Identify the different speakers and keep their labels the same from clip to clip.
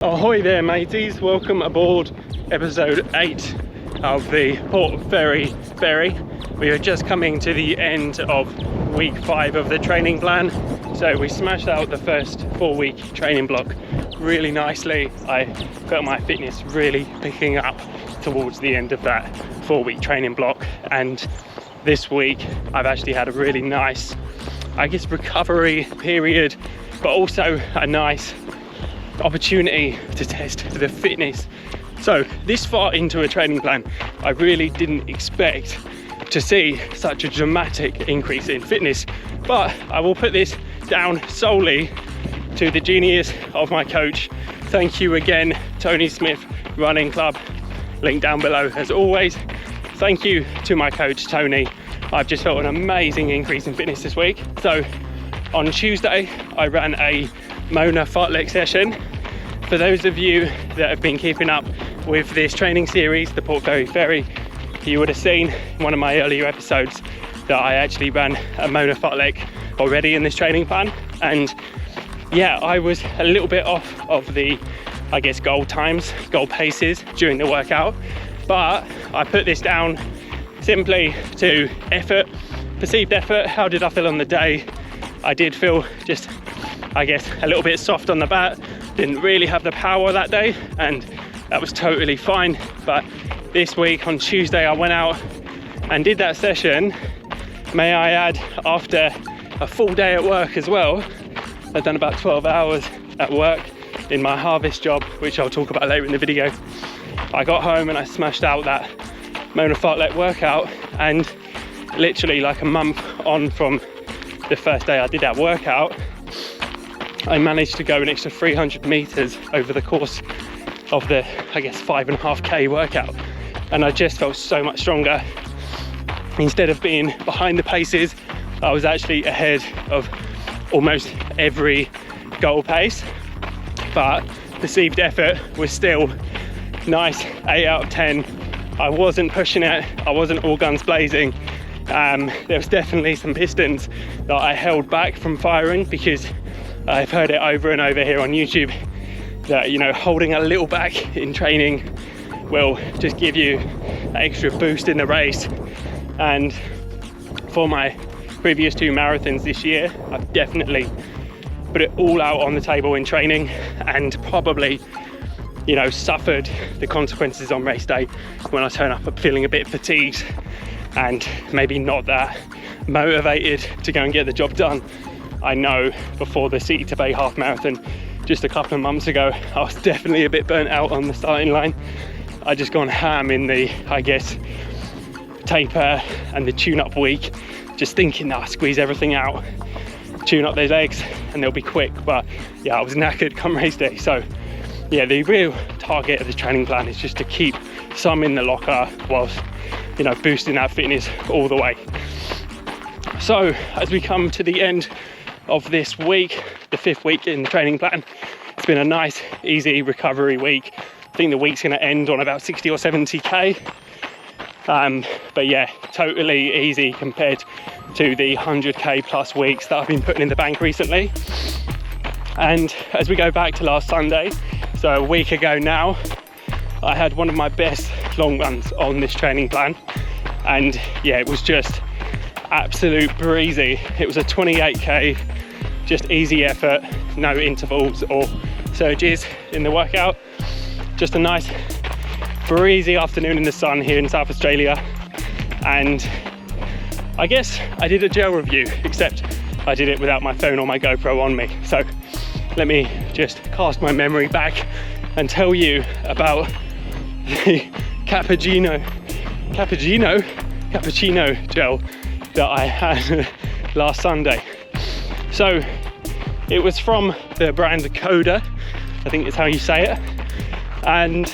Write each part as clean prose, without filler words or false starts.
Speaker 1: Ahoy there mateys, welcome aboard episode 8 of the Port Fairy Ferry. We are just coming to the end of week 5 of the training plan. So we smashed out the first 4-week training block really nicely. I felt my fitness really picking up towards the end of that 4-week training block, and this week I've actually had a really nice, I guess, recovery period, but also a nice opportunity to test the fitness. So this far into a training plan, I really didn't expect to see such a dramatic increase in fitness, but I will put this down solely to the genius of my coach. Thank you again, Tony Smith Running Club, link down below as always. Thank you to my coach Tony. I've just felt an amazing increase in fitness this week. So on Tuesday I ran a Mona fartlek session. For those of you that have been keeping up with this training series, the Port Fairy Ferry, you would have seen in one of my earlier episodes that I actually ran a Mona fartlek already in this training plan. And yeah, I was a little bit off of the, I guess, goal times, goal paces during the workout, but I put this down simply to effort, perceived effort. How did I feel on the day? I did feel just, I guess, a little bit soft on the bat. Didn't really have the power that day, and that was totally fine. But this week on Tuesday I went out and did that session, may I add, after a full day at work as well. I've done about 12 hours at work in my harvest job, which I'll talk about later in the video. I got home and I smashed out that Mona fartlek workout, and literally like a month on from the first day I did that workout, I managed to go an extra 300 meters over the course of the, I guess, 5.5k workout, and I just felt so much stronger. Instead of being behind the paces, I was actually ahead of almost every goal pace, but perceived effort was still nice, 8 out of 10. I wasn't pushing it, I wasn't all guns blazing. There was definitely some pistons that I held back from firing, because I've heard it over and over here on YouTube that, you know, holding a little back in training will just give you an extra boost in the race. And for my previous 2 marathons this year, I've definitely put it all out on the table in training, and probably, you know, suffered the consequences on race day when I turn up feeling a bit fatigued and maybe not that motivated to go and get the job done. I know before the City to Bay half marathon just a couple of months ago, I was definitely a bit burnt out on the starting line. I just gone ham in the, I guess, taper and the tune-up week, just thinking that I squeeze everything out, tune up those legs and they'll be quick. But yeah, I was knackered come race day. So yeah, the real target of this training plan is just to keep some in the locker whilst, you know, boosting that fitness all the way. So as we come to the end of this week, the 5th week in the training plan, it's been a nice, easy recovery week. I think the week's going to end on about 60 or 70k. But yeah, totally easy compared to the 100k plus weeks that I've been putting in the bank recently. And as we go back to last Sunday, so a week ago now, I had one of my best long runs on this training plan, and yeah, it was just absolute breezy. It was a 28k, just easy effort, no intervals or surges in the workout. Just a nice breezy afternoon in the sun here in South Australia. And I guess I did a gel review, except I did it without my phone or my GoPro on me. So let me just cast my memory back and tell you about the cappuccino gel that I had last Sunday. So it was from the brand Coller, I think it's how you say it, and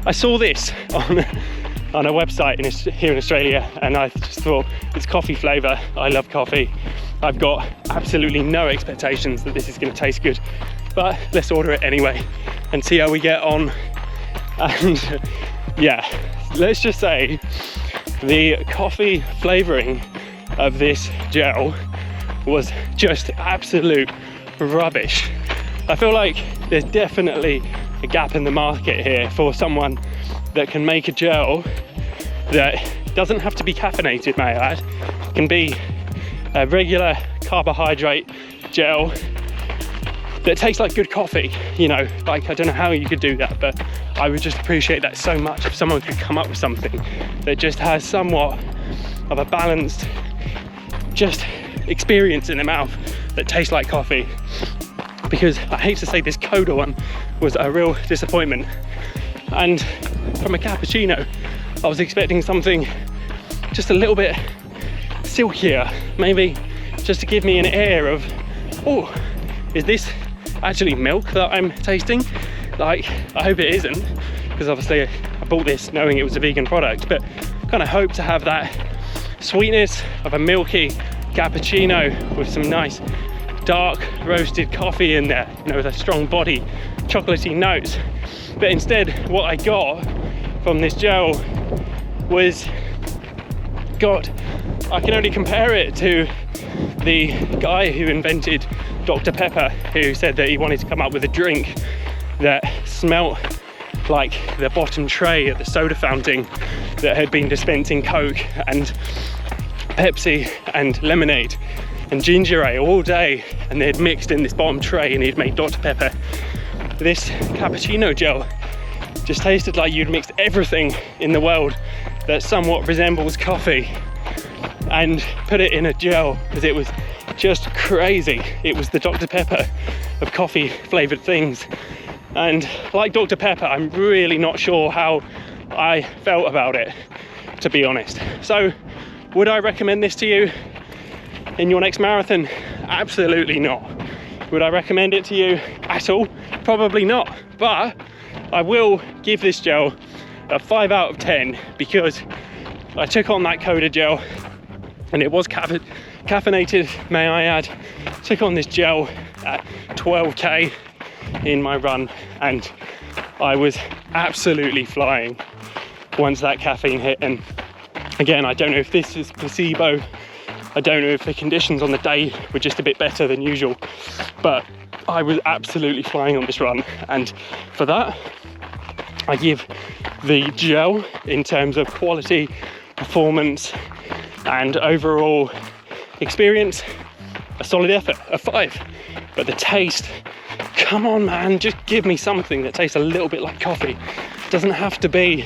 Speaker 1: I saw this on a website here in Australia, and I just thought, it's coffee flavour, I love coffee, I've got absolutely no expectations that this is going to taste good, but let's order it anyway and see how we get on. And yeah, let's just say the coffee flavouring of this gel was just absolute rubbish. I feel like there's definitely a gap in the market here for someone that can make a gel that doesn't have to be caffeinated, may I add. It can be a regular carbohydrate gel that tastes like good coffee, you know. Like, I don't know how you could do that, but I would just appreciate that so much if someone could come up with something that just has somewhat of a balanced just experience in the mouth that tastes like coffee. Because I hate to say this Coller one was a real disappointment, and from a cappuccino I was expecting something just a little bit silkier, maybe just to give me an air of, oh, is this actually milk that I'm tasting? Like, I hope it isn't, because obviously I bought this knowing it was a vegan product, but kind of hope to have that sweetness of a milky cappuccino with some nice dark roasted coffee in there, you know, with a strong body, chocolatey notes. But instead, what I got from this gel was, God, I can only compare it to the guy who invented Dr. Pepper, who said that he wanted to come up with a drink that smelt like the bottom tray at the soda fountain that had been dispensing Coke and Pepsi and lemonade and ginger ale all day, and they had mixed in this bottom tray and he'd made Dr. Pepper. This cappuccino gel just tasted like you'd mixed everything in the world that somewhat resembles coffee and put it in a gel, because it was just crazy. It was the Dr. Pepper of coffee flavoured things. And like Dr. Pepper, I'm really not sure how I felt about it, to be honest. So would I recommend this to you in your next marathon? Absolutely not. Would I recommend it to you at all? Probably not. But I will give this gel a 5 out of 10 because I took on that Coller gel and it was caffeinated, may I add. Took on this gel at 12k in my run and I was absolutely flying once that caffeine hit. And again, I don't know if this is placebo, I don't know if the conditions on the day were just a bit better than usual, but I was absolutely flying on this run. And for that, I give the gel, in terms of quality, performance and overall experience, a solid effort, a 5. But the taste, come on man, just give me something that tastes a little bit like coffee. It doesn't have to be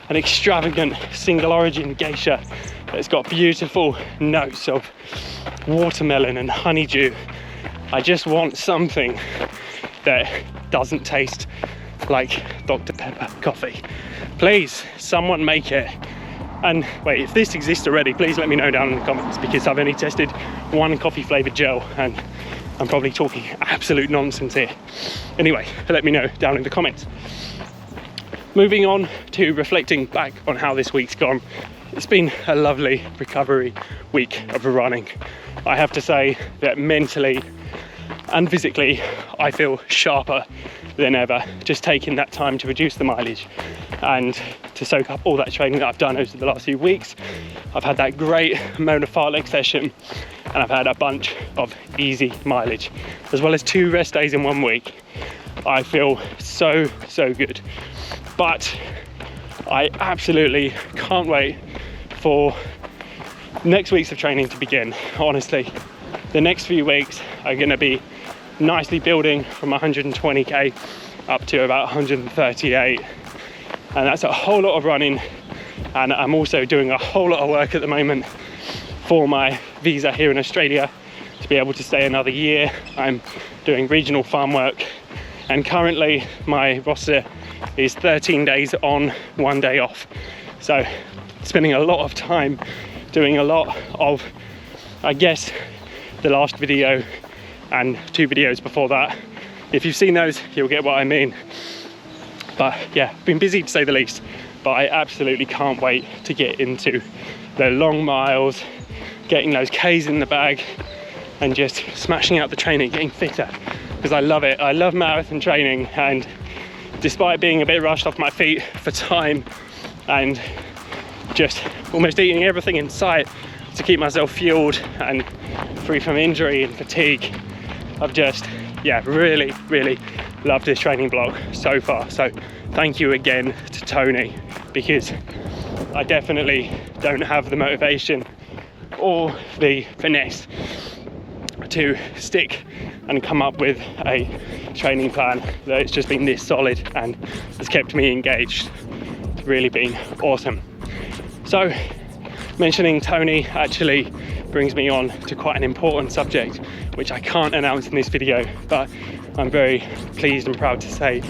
Speaker 1: an extravagant single origin geisha that's got beautiful notes of watermelon and honeydew. I just want something that doesn't taste like Dr. Pepper coffee. Please, someone make it. And wait, if this exists already, please let me know down in the comments, because I've only tested one coffee flavoured gel and I'm probably talking absolute nonsense here. Anyway, let me know down in the comments. Moving on to reflecting back on how this week's gone. It's been a lovely recovery week of running. I have to say that mentally and physically, I feel sharper than ever, just taking that time to reduce the mileage and to soak up all that training that I've done over the last few weeks. I've had that great Mona fartlek session and I've had a bunch of easy mileage, as well as 2 rest days in 1 week. I feel so good. But I absolutely can't wait for next week's of training to begin. Honestly, the next few weeks are going to be nicely building from 120k up to about 138, and that's a whole lot of running. And I'm also doing a whole lot of work at the moment for my visa here in Australia to be able to stay another year. I'm doing regional farm work, and currently my roster is 13 days on, 1 day off. So spending a lot of time doing a lot of, I guess, the last video and 2 videos before that. If you've seen those, you'll get what I mean. But yeah, been busy to say the least, but I absolutely can't wait to get into the long miles, getting those Ks in the bag and just smashing out the training, getting fitter, because I love it. I love marathon training, and despite being a bit rushed off my feet for time and just almost eating everything in sight to keep myself fueled and free from injury and fatigue, I've just yeah, really love this training blog so far. So thank you again to Tony, because I definitely don't have the motivation or the finesse to stick and come up with a training plan that's just been this solid and has kept me engaged. It's really been awesome. So mentioning Tony actually brings me on to quite an important subject, which I can't announce in this video, but I'm very pleased and proud to say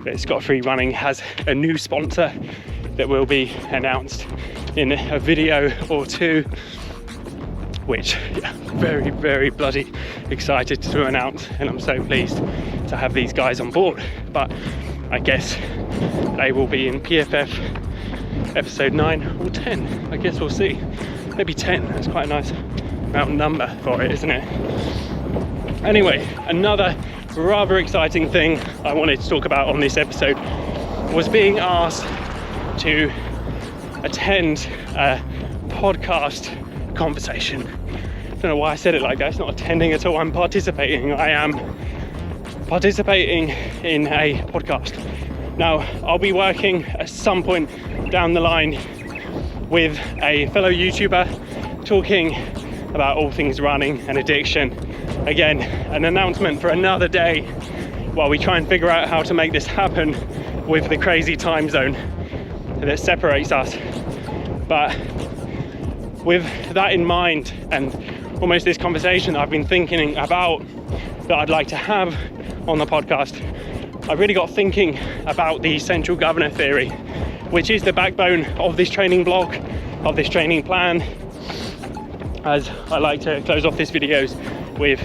Speaker 1: that Scot-Free Running has a new sponsor that will be announced in a video or two, which very bloody excited to announce, and I'm so pleased to have these guys on board. But I guess they will be in PFF episode 9 or 10. I guess we'll see. Maybe 10. That's quite a nice round number for it, isn't it? Anyway, another rather exciting thing I wanted to talk about on this episode was being asked to attend a podcast conversation. I don't know why I said it like that. It's not attending at all. I'm participating. I am participating in a podcast. Now, I'll be working at some point down the line with a fellow YouTuber talking about all things running and addiction. Again, an announcement for another day while we try and figure out how to make this happen with the crazy time zone that separates us. But with that in mind, and almost this conversation I've been thinking about that I'd like to have on the podcast, I really got thinking about the central governor theory, which is the backbone of this training blog, of this training plan. As I like to close off these videos with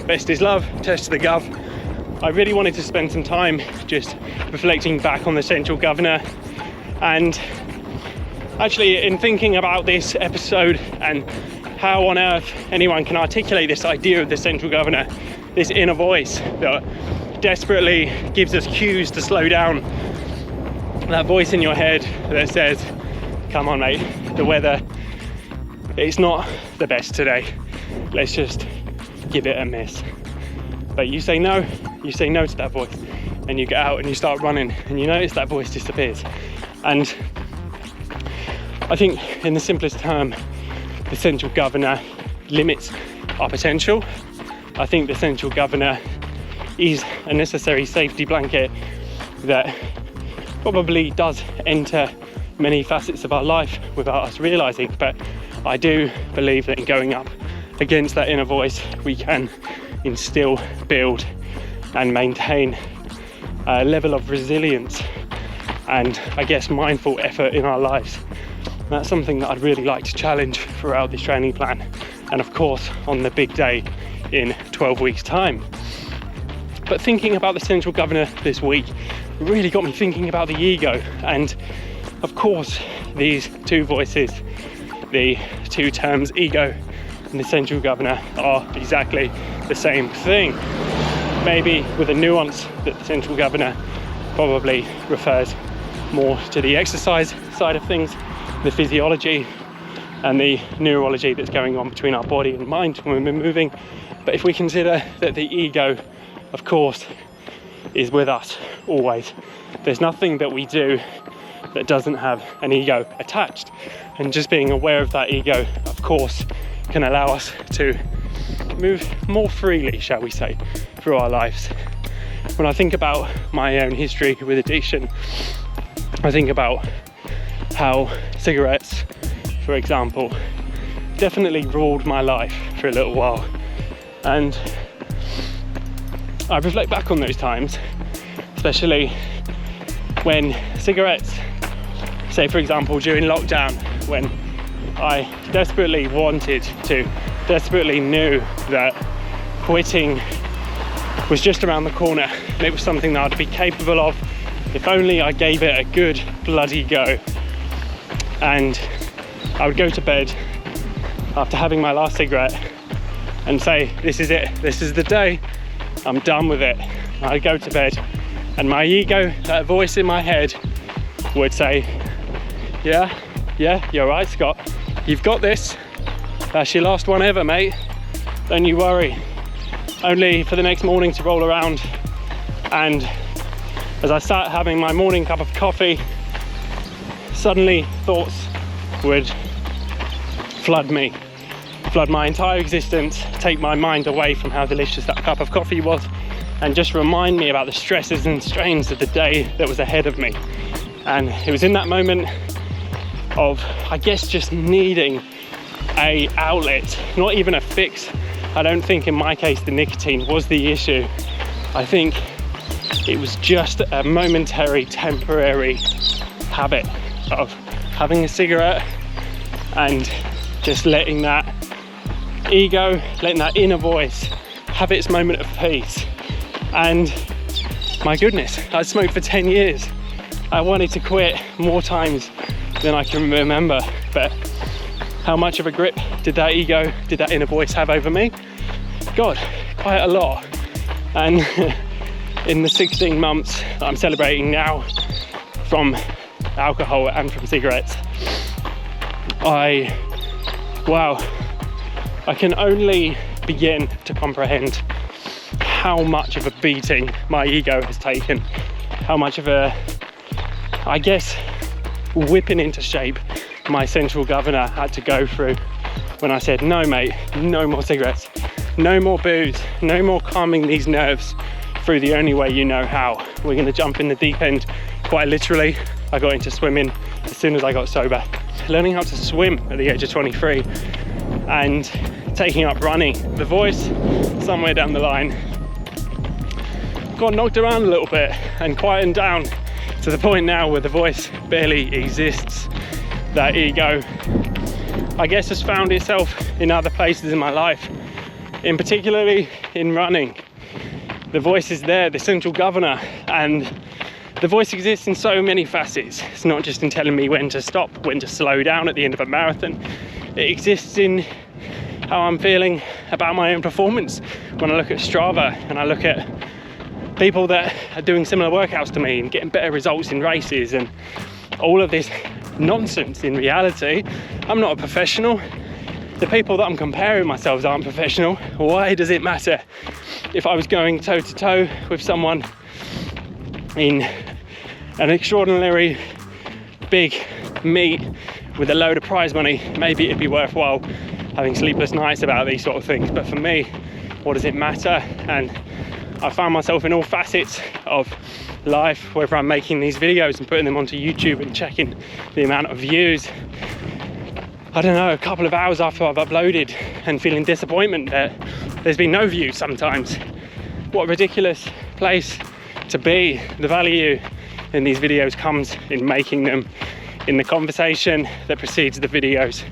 Speaker 1: best is love, test the gov. I really wanted to spend some time just reflecting back on the central governor, and actually in thinking about this episode and how on earth anyone can articulate this idea of the central governor, this inner voice that desperately gives us cues to slow down, that voice in your head that says, come on mate, the weather, it's not the best today, let's just give it a miss. But you say no to that voice, and you get out and you start running, and you notice that voice disappears. And I think in the simplest term, the central governor limits our potential. I think the central governor is a necessary safety blanket that probably does enter many facets of our life without us realizing. But I do believe that in going up against that inner voice, we can instill, build and maintain a level of resilience and I guess mindful effort in our lives. And that's something that I'd really like to challenge throughout this training plan, and of course on the big day in 12 weeks time. But thinking about the central governor this week really got me thinking about the ego, and of course these two voices, the two terms ego and the central governor, are exactly the same thing, maybe with a nuance that the central governor probably refers more to the exercise side of things, the physiology and the neurology that's going on between our body and mind when we're moving. But if we consider that the ego, of course, is with us always, there's nothing that we do that doesn't have an ego attached. And just being aware of that ego, of course, can allow us to move more freely, shall we say, through our lives. When I think about my own history with addiction, I think about how cigarettes, for example, definitely ruled my life for a little while. And I reflect back on those times, especially when cigarettes, say for example during lockdown, when I desperately knew that quitting was just around the corner, and it was something that I'd be capable of if only I gave it a good bloody go. And I would go to bed after having my last cigarette and say, this is it, this is the day, I'm done with it. I'd go to bed and my ego, that voice in my head, would say, yeah, you're right, Scott, you've got this, that's your last one ever, mate, don't you worry. only for the next morning to roll around, and as I sat having my morning cup of coffee, suddenly thoughts would flood my entire existence, take my mind away from how delicious that cup of coffee was, and just remind me about the stresses and strains of the day that was ahead of me. And it was in that moment of, I guess, just needing a outlet, not even a fix. I don't think in my case the nicotine was the issue. I think it was just a momentary, temporary habit of having a cigarette and just letting that ego, letting that inner voice have its moment of peace. And my goodness, I smoked for 10 years. I wanted to quit more times than I can remember, but how much of a grip did that ego, did that inner voice have over me? God, quite a lot. And in the 16 months that I'm celebrating now from alcohol and from cigarettes, I can only begin to comprehend how much of a beating my ego has taken, how much of a, I guess, whipping into shape my central governor had to go through when I said, no mate, no more cigarettes, no more booze, no more calming these nerves through the only way you know how. We're going to jump in the deep end, quite literally. I got into swimming as soon as I got sober. Learning how to swim at the age of 23 and taking up running. The voice, somewhere down the line, got knocked around a little bit and quietened down to the point now where the voice barely exists. That ego, I guess, has found itself in other places in my life, in particularly in running. The voice is there, the central governor, and the voice exists in so many facets. It's not just in telling me when to stop, when to slow down at the end of a marathon. It exists in how I'm feeling about my own performance. When I look at Strava and I look at people that are doing similar workouts to me and getting better results in races and all of this nonsense, in reality, I'm not a professional. The people that I'm comparing myself aren't professional. Why does it matter if I was going toe to toe with someone in an extraordinary big meet with a load of prize money? Maybe it'd be worthwhile having sleepless nights about these sort of things, but for me, what does it matter? And I found myself in all facets of life, whether I'm making these videos and putting them onto YouTube and checking the amount of views, I don't know, a couple of hours after I've uploaded and feeling disappointment that there's been no views sometimes. What a ridiculous place to be. The value in these videos comes in making them, in the conversation that precedes the videos.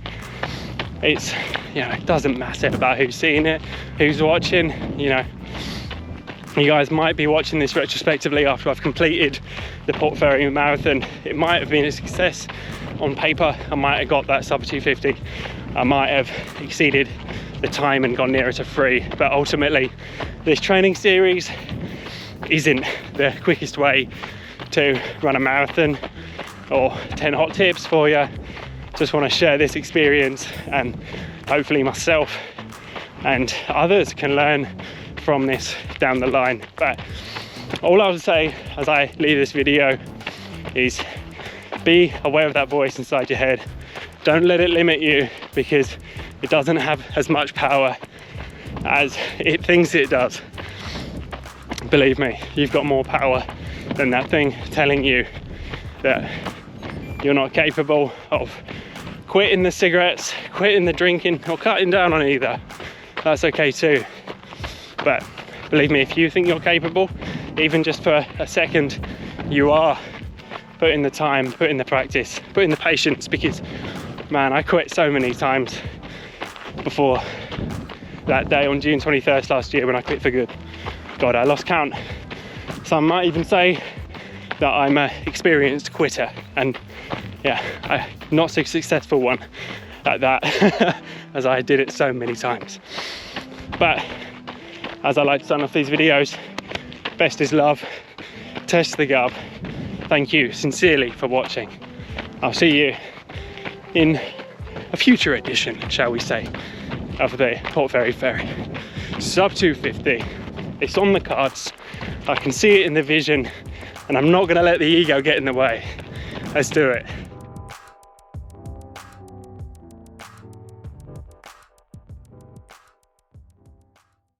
Speaker 1: It's, you know, it doesn't matter about who's seeing it, who's watching. You know, you guys might be watching this retrospectively after I've completed the Port Fairy Marathon. It might have been a success on paper. I might have got that sub 250. I might have exceeded the time and gone nearer to 3. But ultimately, this training series isn't the quickest way to run a marathon or 10 hot tips for you. Just want to share this experience, and hopefully myself and others can learn from this down the line. But all I would say as I leave this video is be aware of that voice inside your head. Don't let it limit you, because it doesn't have as much power as it thinks it does. Believe me, you've got more power than that thing telling you that you're not capable of quitting the cigarettes, quitting the drinking, or cutting down on either. That's okay too. But believe me, if you think you're capable, even just for a second, you are. Put in the time, put in the practice, put in the patience, because man, I quit so many times before that day on June 21st last year when I quit for good. God, I lost count. Some might even say that I'm an experienced quitter, and yeah, not so successful one at that, as I did it so many times. But as I like to sign off these videos, best is love, test the gub. Thank you sincerely for watching. I'll see you in a future edition, shall we say, of the Port Fairy Ferry. sub 250. It's on the cards. I can see it in the vision, and I'm not gonna let the ego get in the way. Let's do it.